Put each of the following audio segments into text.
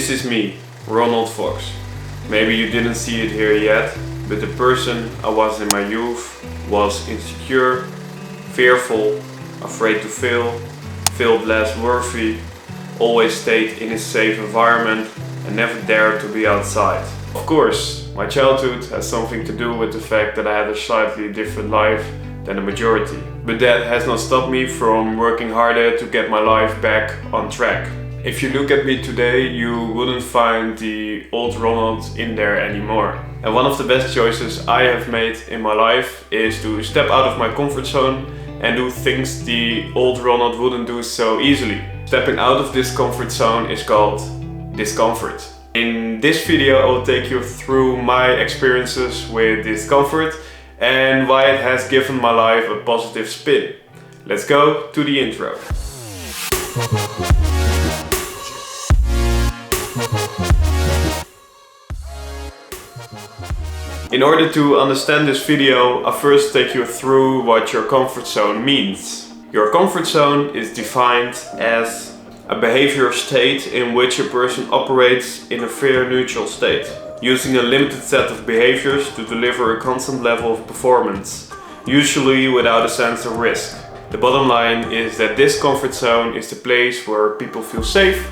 This is me, Ronald Foks. Maybe you didn't see it here yet, but the person I was in my youth was insecure, fearful, afraid to fail, felt less worthy, always stayed in a safe environment and never dared to be outside. Of course, my childhood has something to do with the fact that I had a slightly different life than the majority. But that has not stopped me from working harder to get my life back on track. If you look at me today, you wouldn't find the old Ronald in there anymore. And one of the best choices I have made in my life is to step out of my comfort zone and do things the old Ronald wouldn't do so easily. Stepping out of this comfort zone is called discomfort. In this video, I will take you through my experiences with discomfort and why it has given my life a positive spin. Let's go to the intro. In order to understand this video, I'll first take you through what your comfort zone means. Your comfort zone is defined as a behavior state in which a person operates in a fear-neutral state, using a limited set of behaviors to deliver a constant level of performance, usually without a sense of risk. The bottom line is that this comfort zone is the place where people feel safe,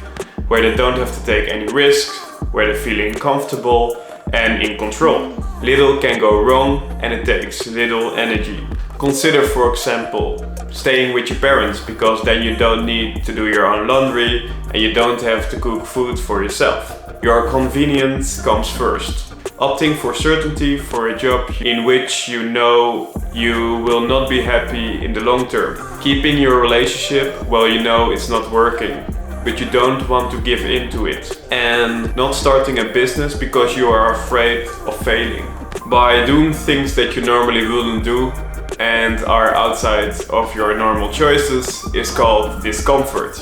where they don't have to take any risks, where they're feeling comfortable and in control. Little can go wrong and it takes little energy. Consider, for example, staying with your parents, because then you don't need to do your own laundry and you don't have to cook food for yourself. Your convenience comes first. Opting for certainty for a job in which you know you will not be happy in the long term. Keeping your relationship while you know it's not working, but you don't want to give in to it. And not starting a business because you are afraid of failing. By doing things that you normally wouldn't do and are outside of your normal choices is called discomfort.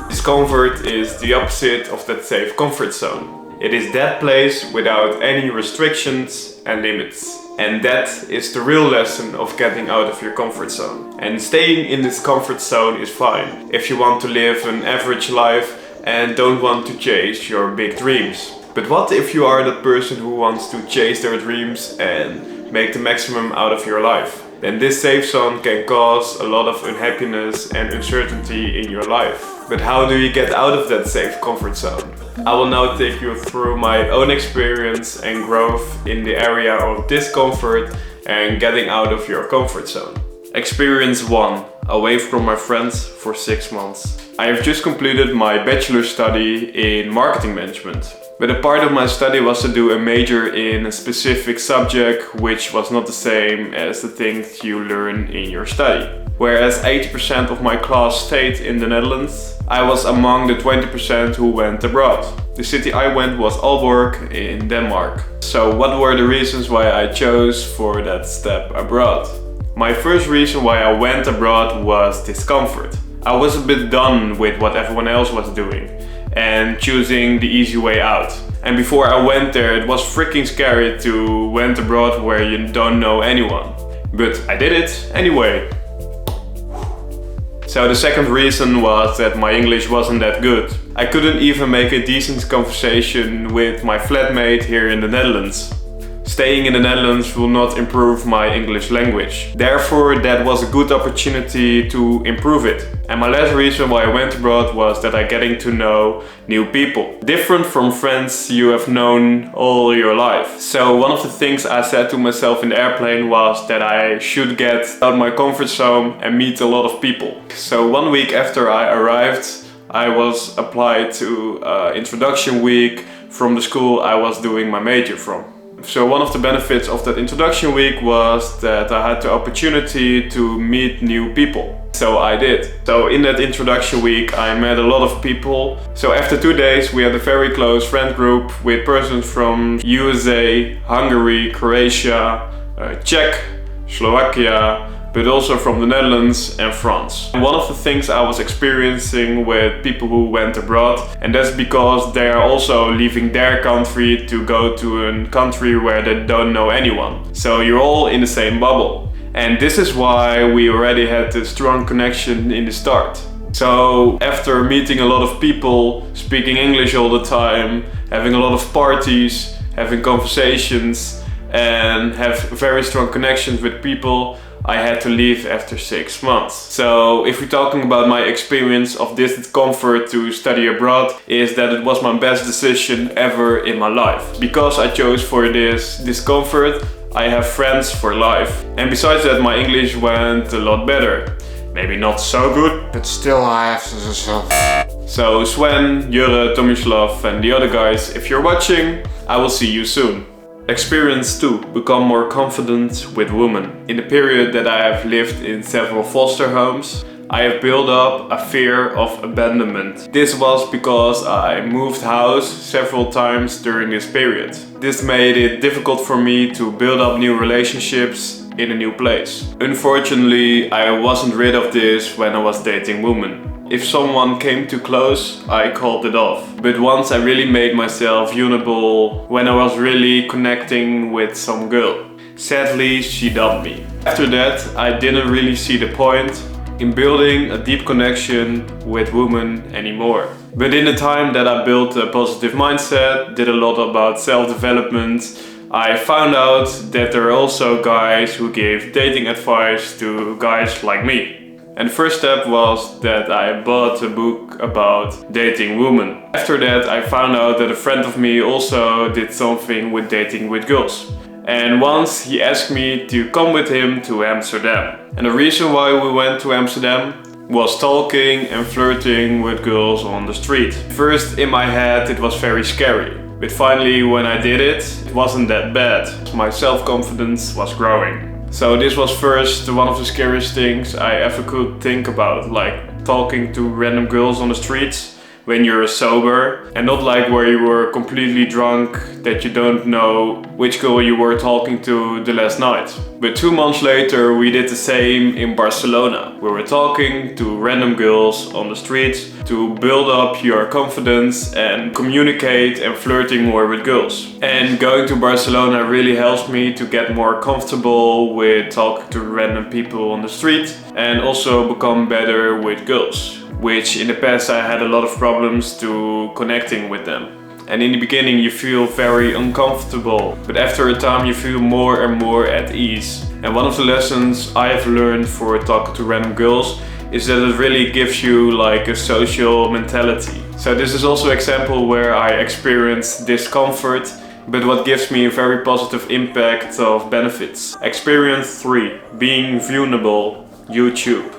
Discomfort is the opposite of that safe comfort zone. It is that place without any restrictions and limits. And that is the real lesson of getting out of your comfort zone. And staying in this comfort zone is fine if you want to live an average life and don't want to chase your big dreams. But what if you are that person who wants to chase their dreams and make the maximum out of your life? Then this safe zone can cause a lot of unhappiness and uncertainty in your life. But how do you get out of that safe comfort zone? I will now take you through my own experience and growth in the area of discomfort and getting out of your comfort zone. Experience 1. Away from my friends for 6 months. I have just completed my bachelor's study in marketing management. But a part of my study was to do a major in a specific subject, which was not the same as the things you learn in your study. Whereas 80% of my class stayed in the Netherlands, I was among the 20% who went abroad. The city I went was Aalborg in Denmark. So what were the reasons why I chose for that step abroad? My first reason why I went abroad was discomfort. I was a bit done with what everyone else was doing and choosing the easy way out. And before I went there, it was freaking scary to went abroad where you don't know anyone. But I did it anyway. So the second reason was that my English wasn't that good. I couldn't even make a decent conversation with my flatmate here in the Netherlands. Staying in the Netherlands will not improve my English language. Therefore, that was a good opportunity to improve it. And my last reason why I went abroad was that I'm getting to know new people. Different from friends you have known all your life. So one of the things I said to myself in the airplane was that I should get out of my comfort zone and meet a lot of people. So 1 week after I arrived, I was applied to introduction week from the school I was doing my major from. So one of the benefits of that introduction week was that I had the opportunity to meet new people. So I did. So in that introduction week I met a lot of people. So after 2 days we had a very close friend group with persons from USA, Hungary, Croatia, Czech, Slovakia, but also from the Netherlands and France. And one of the things I was experiencing with people who went abroad, and that's because they are also leaving their country to go to a country where they don't know anyone. So you're all in the same bubble. And this is why we already had a strong connection in the start. So after meeting a lot of people, speaking English all the time, having a lot of parties, having conversations, and have very strong connections with people, I had to leave after 6 months. So if we're talking about my experience of discomfort to study abroad, is that it was my best decision ever in my life. Because I chose for this discomfort, I have friends for life. And besides that, my English went a lot better. Maybe not so good, but still I have to. So Sven, Jure, Tomislav and the other guys, if you're watching, I will see you soon. Experience 2. Become more confident with women. In the period that I have lived in several foster homes, I have built up a fear of abandonment. This was because I moved house several times during this period. This made it difficult for me to build up new relationships in a new place. Unfortunately, I wasn't rid of this when I was dating women. If someone came too close, I called it off. But once I really made myself vulnerable when I was really connecting with some girl. Sadly, she dumped me. After that, I didn't really see the point in building a deep connection with women anymore. But in the time that I built a positive mindset, did a lot about self-development, I found out that there are also guys who give dating advice to guys like me. And the first step was that I bought a book about dating women. After that, I found out that a friend of me also did something with dating with girls. And once he asked me to come with him to Amsterdam. And the reason why we went to Amsterdam was talking and flirting with girls on the street. First in my head it was very scary. But finally when I did it, it wasn't that bad. My self-confidence was growing. So this was first one of the scariest things I ever could think about, like talking to random girls on the streets when you're sober and not like where you were completely drunk that you don't know which girl you were talking to the last night. But 2 months later we did the same in Barcelona. We were talking to random girls on the streets to build up your confidence and communicate and flirting more with girls. And going to Barcelona really helps me to get more comfortable with talking to random people on the street and also become better with girls, which in the past I had a lot of problems to connecting with them. And in the beginning you feel very uncomfortable, but after a time you feel more and more at ease. And one of the lessons I have learned for talking to random girls is that it really gives you like a social mentality. So this is also an example where I experience discomfort, but what gives me a very positive impact of benefits. Experience 3. Being vulnerable. YouTube.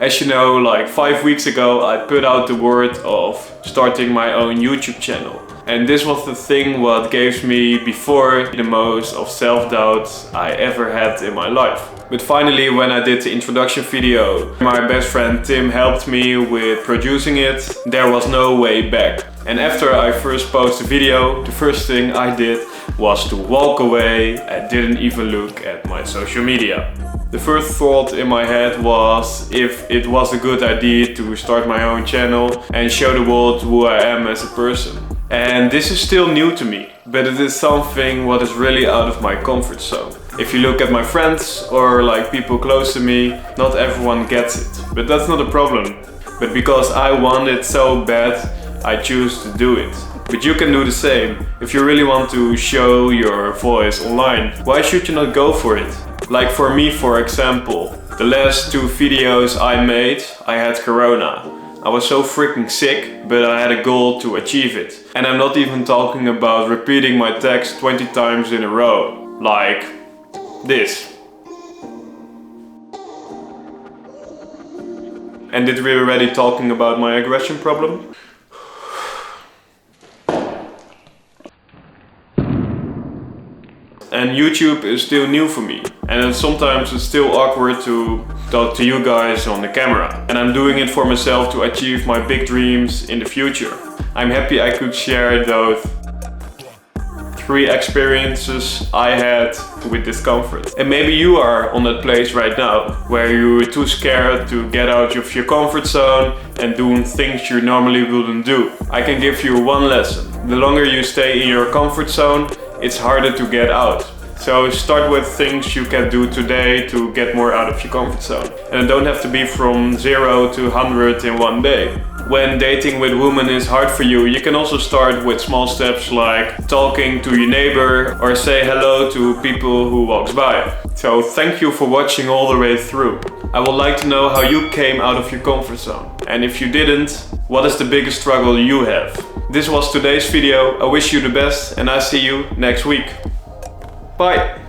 As you know, like 5 weeks ago I put out the word of starting my own YouTube channel. And this was the thing what gave me before the most of self-doubt I ever had in my life. But finally when I did the introduction video, my best friend Tim helped me with producing it. There was no way back. And after I first posted the video, the first thing I did was to walk away and didn't even look at my social media. The first thought in my head was if it was a good idea to start my own channel and show the world who I am as a person. And this is still new to me, but it is something what is really out of my comfort zone. If you look at my friends or like people close to me, not everyone gets it. But that's not a problem. But because I want it so bad, I choose to do it. But you can do the same. If you really want to show your voice online, why should you not go for it? Like for me, for example, the last 2 videos I made, I had corona. I was so freaking sick, but I had a goal to achieve it. And I'm not even talking about repeating my text 20 times in a row, like this. And did we already talking about my aggression problem? And YouTube is still new for me. And sometimes it's still awkward to talk to you guys on the camera. And I'm doing it for myself to achieve my big dreams in the future. I'm happy I could share those 3 experiences I had with discomfort. And maybe you are on that place right now, where you're too scared to get out of your comfort zone and doing things you normally wouldn't do. I can give you one lesson. The longer you stay in your comfort zone, it's harder to get out. So start with things you can do today to get more out of your comfort zone. And it don't have to be from 0 to 100 in one day. When dating with women is hard for you, you can also start with small steps like talking to your neighbor or say hello to people who walks by. So thank you for watching all the way through. I would like to know how you came out of your comfort zone. And if you didn't, what is the biggest struggle you have? This was today's video. I wish you the best and I see you next week. Bye!